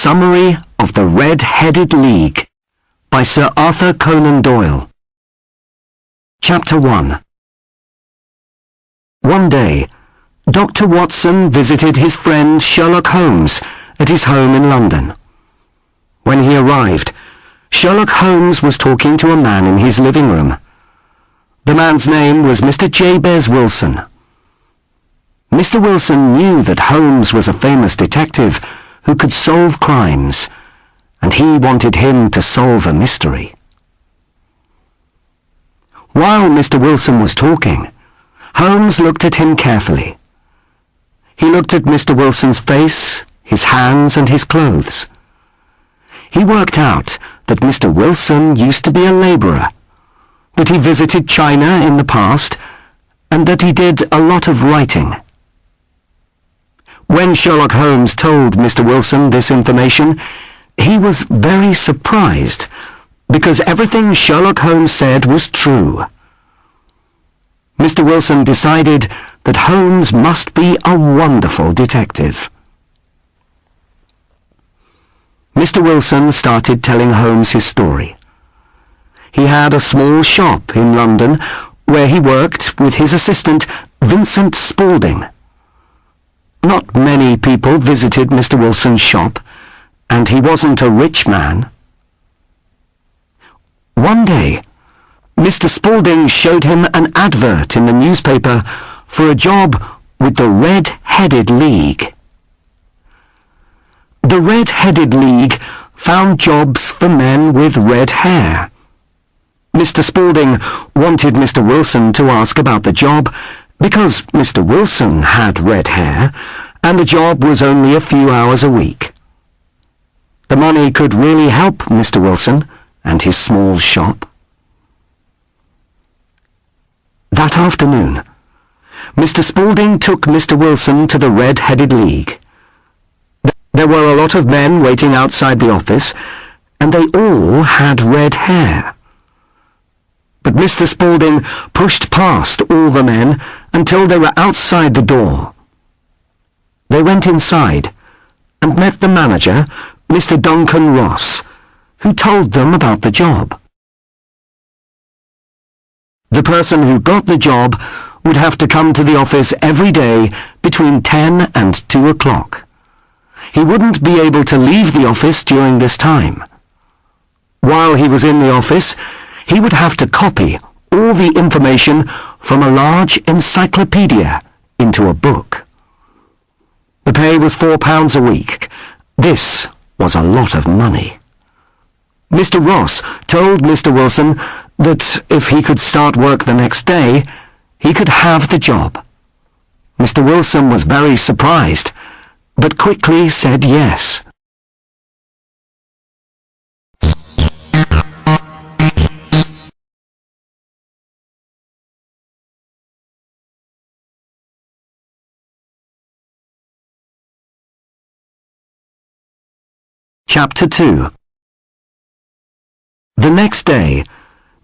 Summary of the Red-Headed League by Sir Arthur Conan Doyle. Chapter 1. One day, Dr. Watson visited his friend Sherlock Holmes at his home in London. When he arrived, Sherlock Holmes was talking to a man in his living room. The man's name was Mr. Jabez Wilson. Mr. Wilson knew that Holmes was a famous detective who could solve crimes, and he wanted him to solve a mystery. While Mr. Wilson was talking, Holmes looked at him carefully. He looked at Mr. Wilson's face, his hands, and his clothes. He worked out that Mr. Wilson used to be a labourer, that he visited China in the past, and that he did a lot of writing. When Sherlock Holmes told Mr. Wilson this information, he was very surprised, because everything Sherlock Holmes said was true. Mr. Wilson decided that Holmes must be a wonderful detective. Mr. Wilson started telling Holmes his story. He had a small shop in London where he worked with his assistant, Vincent Spaulding. Not many people visited Mr. Wilson's shop, and he wasn't a rich man. One day, Mr. Spaulding showed him an advert in the newspaper for a job with the Red-Headed League. The Red-Headed League found jobs for men with red hair. Mr. Spaulding wanted Mr. Wilson to ask about the job because Mr. Wilson had red hair and the job was only a few hours a week. The money could really help Mr. Wilson and his small shop. That afternoon, Mr. Spaulding took Mr. Wilson to the Red-Headed League. There were a lot of men waiting outside the office, and they all had red hair. But Mr. Spaulding pushed past all the men until they were outside the door. They went inside and met the manager, Mr. Duncan Ross, who told them about the job. The person who got the job would have to come to the office every day between 10 and 2 o'clock. He wouldn't be able to leave the office during this time. While he was in the office, he would have to copy all the information from a large encyclopedia into a book. The pay was £4 a week. This was a lot of money. Mr. Ross told Mr. Wilson that if he could start work the next day, he could have the job. Mr. Wilson was very surprised, but quickly said yes. Chapter 2. The next day,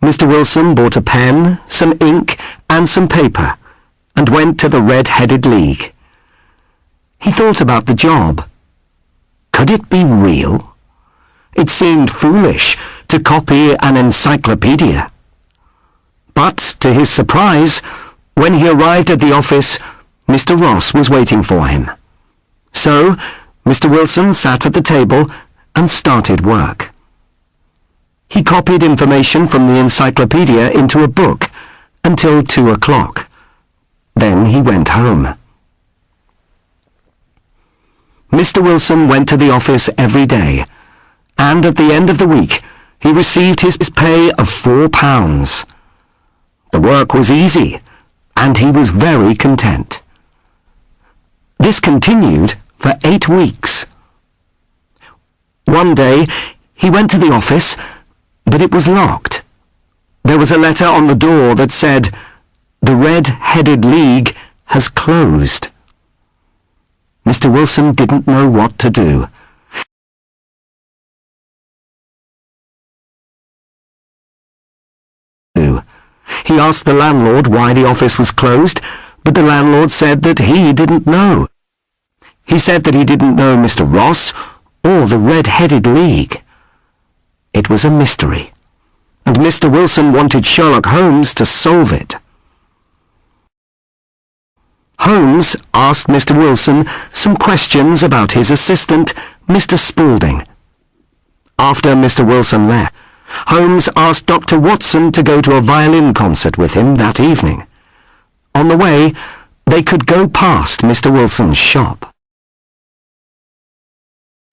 Mr. Wilson bought a pen, some ink, and some paper, and went to the Red-Headed League. He thought about the job. Could it be real? It seemed foolish to copy an encyclopedia. But, to his surprise, when he arrived at the office, Mr. Ross was waiting for him. So, Mr. Wilson sat at the table and started work. He copied information from the encyclopedia into a book until 2 o'clock. Then he went home. Mr. Wilson went to the office every day, and at the end of the week, he received his pay of £4. The work was easy, and he was very content. This continued for 8 weeks. One day, he went to the office, but it was locked. There was a letter on the door that said, "The Red-Headed League has closed." Mr. Wilson didn't know what to do. He asked the landlord why the office was closed, but the landlord said that he didn't know. He said that he didn't know Mr. Ross or the Red-Headed League? It was a mystery, and Mr. Wilson wanted Sherlock Holmes to solve it. Holmes asked Mr. Wilson some questions about his assistant, Mr. Spaulding. After Mr. Wilson left, Holmes asked Dr. Watson to go to a violin concert with him that evening. On the way, they could go past Mr. Wilson's shop.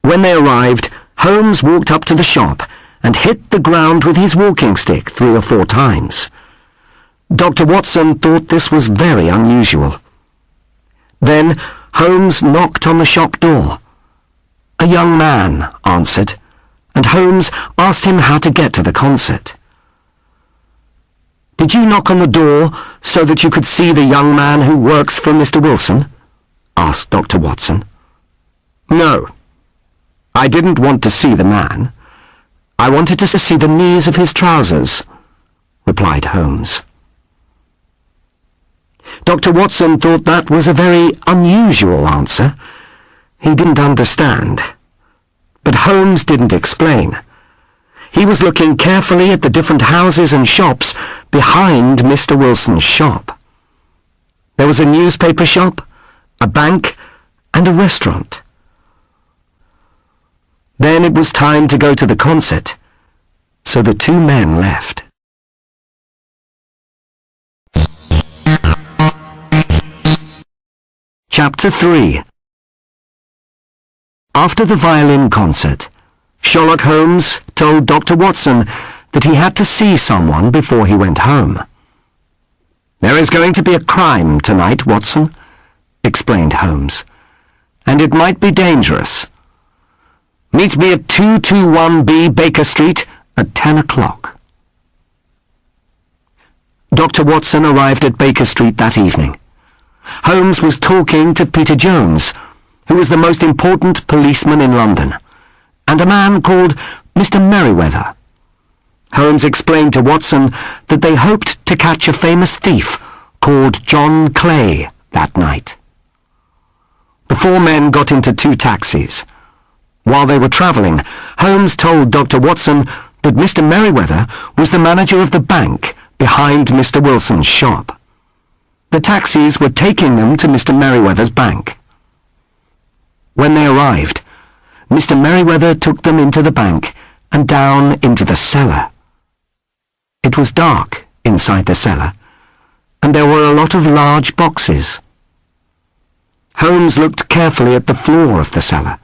When they arrived, Holmes walked up to the shop and hit the ground with his walking stick 3 or 4 times. Dr. Watson thought this was very unusual. Then Holmes knocked on the shop door. A young man answered, and Holmes asked him how to get to the concert. "Did you knock on the door so that you could see the young man who works for Mr. Wilson?" asked Dr. Watson. "No. I didn't want to see the man. I wanted to see the knees of his trousers," replied Holmes. Dr. Watson thought that was a very unusual answer. He didn't understand. But Holmes didn't explain. He was looking carefully at the different houses and shops behind Mr. Wilson's shop. There was a newspaper shop, a bank, and a restaurant. Then it was time to go to the concert, so the 2 men left. Chapter 3. After the violin concert, Sherlock Holmes told Dr. Watson that he had to see someone before he went home. "There is going to be a crime tonight, Watson," explained Holmes, "and it might be dangerous. Meet me at 221B Baker Street at 10 o'clock. Dr. Watson arrived at Baker Street that evening. Holmes was talking to Peter Jones, who was the most important policeman in London, and a man called Mr. Merryweather. Holmes explained to Watson that they hoped to catch a famous thief called John Clay that night. The 4 men got into 2 taxis. While they were travelling, Holmes told Dr. Watson that Mr. Merryweather was the manager of the bank behind Mr. Wilson's shop. The taxis were taking them to Mr. Merryweather's bank. When they arrived, Mr. Merryweather took them into the bank and down into the cellar. It was dark inside the cellar, and there were a lot of large boxes. Holmes looked carefully at the floor of the cellar.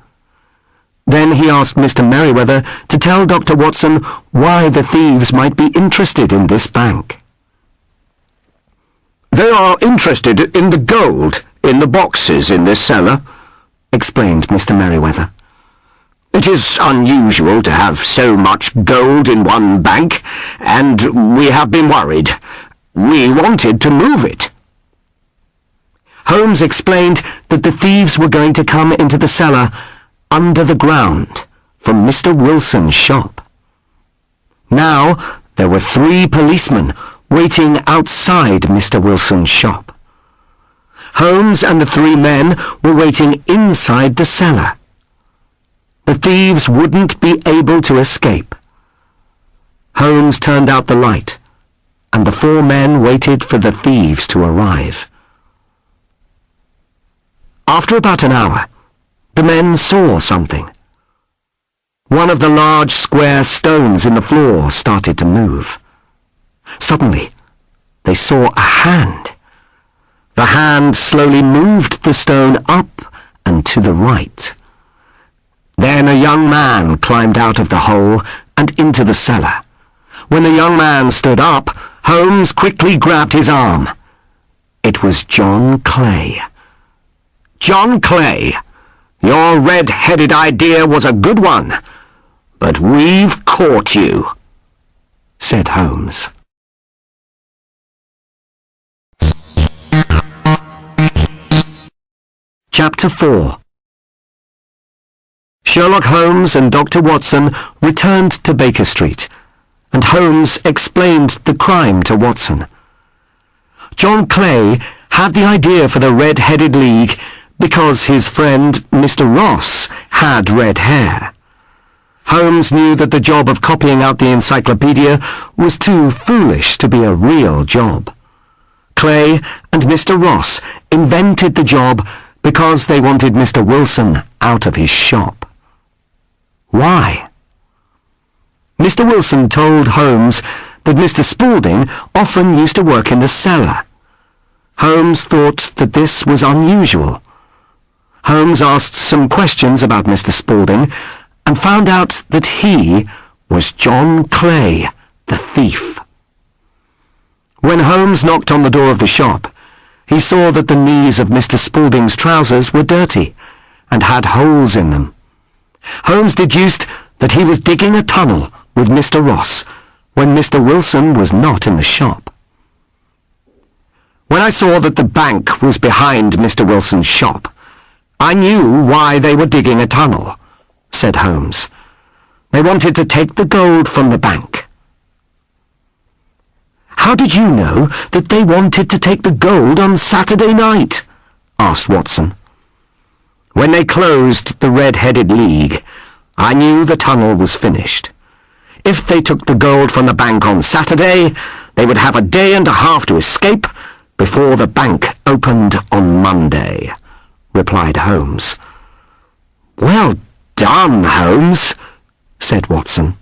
Then he asked Mr. Merryweather to tell Dr. Watson why the thieves might be interested in this bank. "They are interested in the gold in the boxes in this cellar," explained Mr. Merryweather. "It is unusual to have so much gold in one bank, and we have been worried. We wanted to move it." Holmes explained that the thieves were going to come into the cellar under the ground from Mr. Wilson's shop. Now there were 3 policemen waiting outside Mr. Wilson's shop. Holmes and the 3 men were waiting inside the cellar. The thieves wouldn't be able to escape. Holmes turned out the light, and the 4 men waited for the thieves to arrive. After about an hour, the men saw something. One of the large square stones in the floor started to move. Suddenly, they saw a hand. The hand slowly moved the stone up and to the right. Then a young man climbed out of the hole and into the cellar. When the young man stood up, Holmes quickly grabbed his arm. It was John Clay. "John Clay, your red-headed idea was a good one, but we've caught you," said Holmes. Chapter 4. Sherlock Holmes and Dr. Watson returned to Baker Street, and Holmes explained the crime to Watson. John Clay had the idea for the Red-Headed League because his friend Mr. Ross had red hair. Holmes knew that the job of copying out the encyclopedia was too foolish to be a real job. Clay and Mr. Ross invented the job because they wanted Mr. Wilson out of his shop. Why? Mr. Wilson told Holmes that Mr. Spaulding often used to work in the cellar. Holmes thought that this was unusual. Holmes asked some questions about Mr. Spaulding and found out that he was John Clay, the thief. When Holmes knocked on the door of the shop, he saw that the knees of Mr. Spaulding's trousers were dirty and had holes in them. Holmes deduced that he was digging a tunnel with Mr. Ross when Mr. Wilson was not in the shop. When I saw that the bank was behind Mr. Wilson's shop, I knew why they were digging a tunnel, said Holmes. They wanted to take the gold from the bank. How did you know that they wanted to take the gold on Saturday night? Asked Watson. When they closed the Red-Headed League, I knew the tunnel was finished. If they took the gold from the bank on Saturday, they would have a day and a half to escape before the bank opened on Monday, replied Holmes. Well done, Holmes, said Watson.